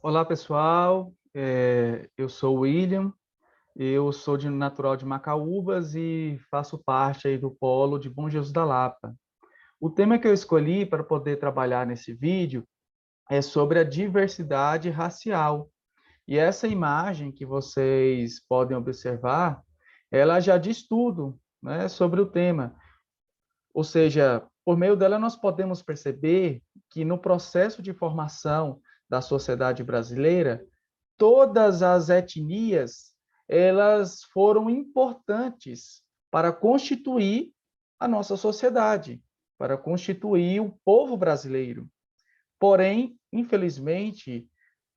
Olá, pessoal. Eu sou o William, eu sou natural de Macaúbas e faço parte aí do Polo de Bom Jesus da Lapa. O tema que eu escolhi para poder trabalhar nesse vídeo é sobre a diversidade racial. E essa imagem que vocês podem observar, ela já diz tudo, né, sobre o tema. Ou seja, por meio dela nós podemos perceber que no processo de formação da sociedade brasileira, todas as etnias elas foram importantes para constituir a nossa sociedade, para constituir o povo brasileiro. Porém, infelizmente,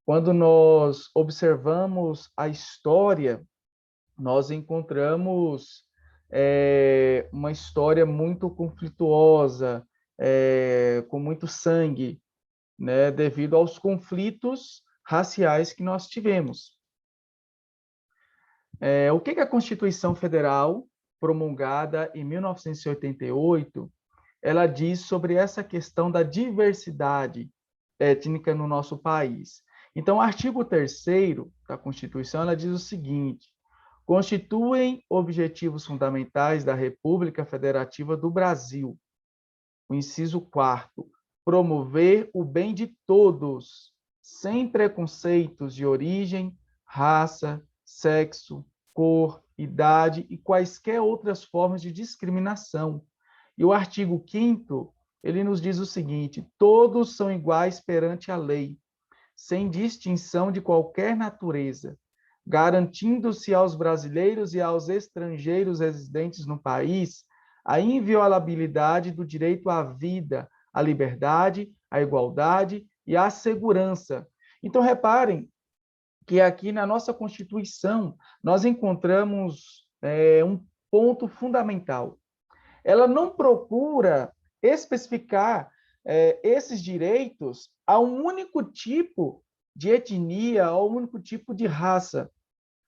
quando nós observamos a história, nós encontramos uma história muito conflituosa, com muito sangue, né, devido aos conflitos raciais que nós tivemos. O que a Constituição Federal, promulgada em 1988, ela diz sobre essa questão da diversidade étnica no nosso país? Então, o artigo 3º da Constituição, ela diz o seguinte: constituem objetivos fundamentais da República Federativa do Brasil. O inciso 4º, promover o bem de todos, sem preconceitos de origem, raça, sexo, cor, idade e quaisquer outras formas de discriminação. E o artigo 5º, ele nos diz o seguinte: todos são iguais perante a lei, sem distinção de qualquer natureza, garantindo-se aos brasileiros e aos estrangeiros residentes no país a inviolabilidade do direito à vida, à liberdade, à igualdade e à segurança. Então, reparem que aqui na nossa Constituição nós encontramos um ponto fundamental. Ela não procura especificar esses direitos a um único tipo de etnia, a um único tipo de raça,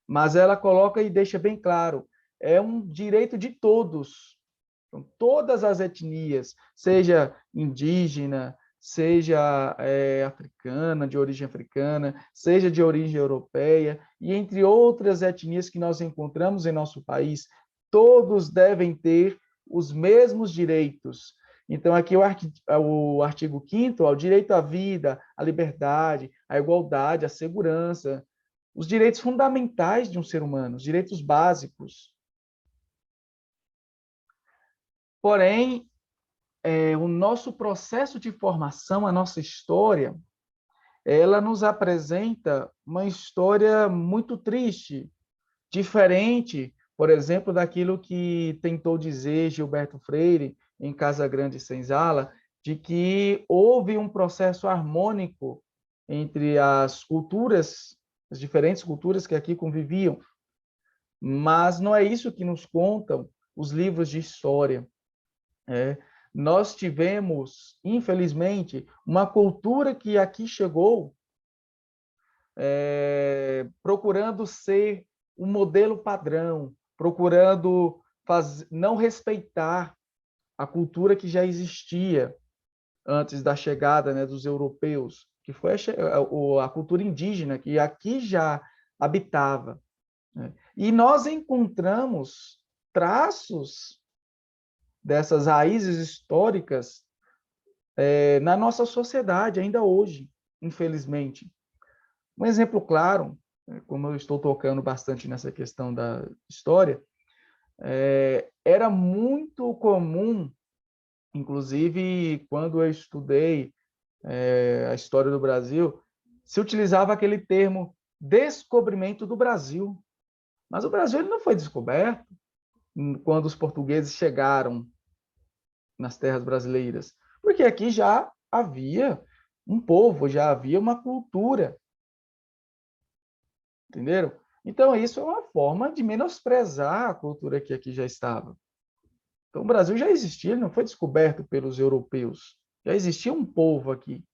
mas ela coloca e deixa bem claro, é um direito de todos, então, todas as etnias, seja indígena, seja africana, de origem africana, seja de origem europeia, e entre outras etnias que nós encontramos em nosso país, todos devem ter os mesmos direitos. Então, aqui o artigo 5º, o direito à vida, à liberdade, à igualdade, à segurança, os direitos fundamentais de um ser humano, os direitos básicos. Porém, o nosso processo de formação, a nossa história, ela nos apresenta uma história muito triste, diferente, por exemplo, daquilo que tentou dizer Gilberto Freire em Casa Grande e Senzala, de que houve um processo harmônico entre as culturas, as diferentes culturas que aqui conviviam, mas não é isso que nos contam os livros de história. Nós tivemos, infelizmente, uma cultura que aqui chegou procurando ser um modelo padrão, procurando não respeitar a cultura que já existia antes da chegada, né, dos europeus, que foi a cultura indígena, que aqui já habitava, né? E nós encontramos traços dessas raízes históricas na nossa sociedade ainda hoje, infelizmente. Um exemplo claro, como eu estou tocando bastante nessa questão da história, era muito comum, inclusive quando eu estudei a história do Brasil, se utilizava aquele termo descobrimento do Brasil. Mas o Brasil ele não foi descoberto quando os portugueses chegaram nas terras brasileiras, porque aqui já havia um povo, já havia uma cultura, entenderam? Então, isso é uma forma de menosprezar a cultura que aqui já estava. Então, o Brasil já existia, ele não foi descoberto pelos europeus. Já existia um povo aqui.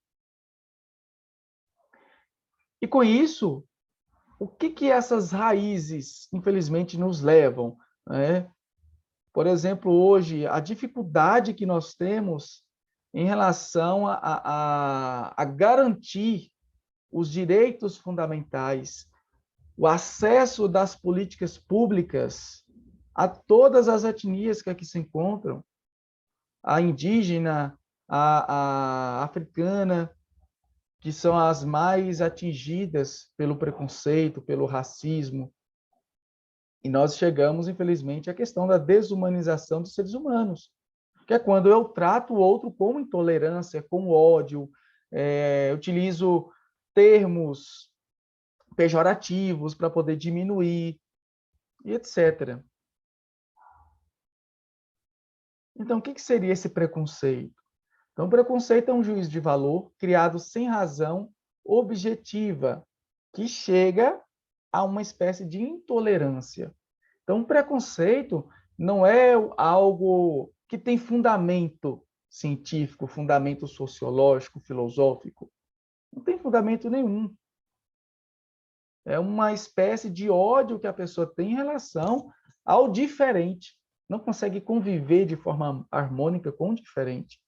E com isso, o que essas raízes, infelizmente, nos levam? Né? Por exemplo, hoje, a dificuldade que nós temos em relação a garantir os direitos fundamentais, o acesso das políticas públicas a todas as etnias que aqui se encontram, a indígena, a africana, que são as mais atingidas pelo preconceito, pelo racismo. E nós chegamos, infelizmente, à questão da desumanização dos seres humanos, que é quando eu trato o outro com intolerância, com ódio, utilizo termos pejorativos para poder diminuir, e etc. Então, o que seria esse preconceito? Então, o preconceito é um juízo de valor criado sem razão objetiva, que chega a uma espécie de intolerância. Então, o preconceito não é algo que tem fundamento científico, fundamento sociológico, filosófico. Não tem fundamento nenhum. É uma espécie de ódio que a pessoa tem em relação ao diferente. Não consegue conviver de forma harmônica com o diferente.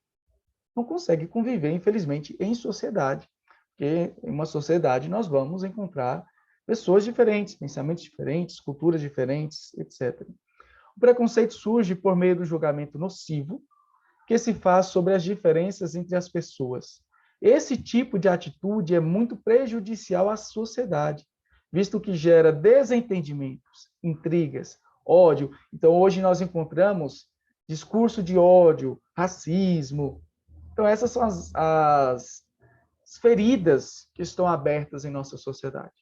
Não consegue conviver, infelizmente, em sociedade. Porque em uma sociedade nós vamos encontrar pessoas diferentes, pensamentos diferentes, culturas diferentes, etc. O preconceito surge por meio do julgamento nocivo que se faz sobre as diferenças entre as pessoas. Esse tipo de atitude é muito prejudicial à sociedade, visto que gera desentendimentos, intrigas, ódio. Então, hoje nós encontramos discurso de ódio, racismo. Então, essas são as feridas que estão abertas em nossa sociedade.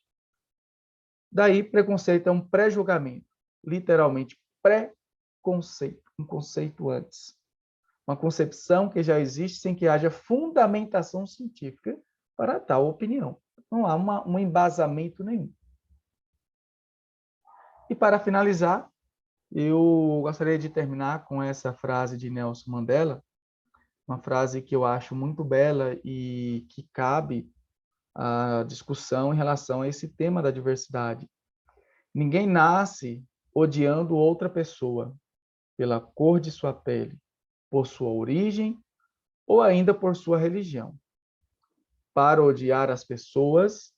Daí, preconceito é um pré-julgamento, literalmente, pré-conceito, um conceito antes. Uma concepção que já existe sem que haja fundamentação científica para tal opinião. Não há um embasamento nenhum. E para finalizar, eu gostaria de terminar com essa frase de Nelson Mandela, uma frase que eu acho muito bela e que cabe à discussão em relação a esse tema da diversidade. Ninguém nasce odiando outra pessoa pela cor de sua pele, por sua origem ou ainda por sua religião. Para odiar as pessoas,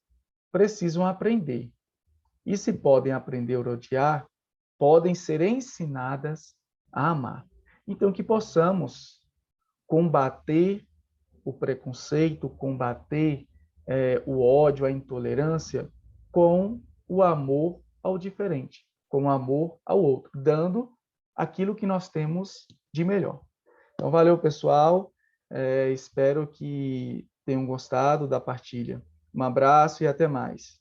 precisam aprender. E se podem aprender a odiar, podem ser ensinadas a amar. Então, que possamos combater o preconceito, combater o ódio, a intolerância, com o amor ao diferente, com o amor ao outro, dando aquilo que nós temos de melhor. Então, valeu, pessoal. Espero que tenham gostado da partilha. Um abraço e até mais.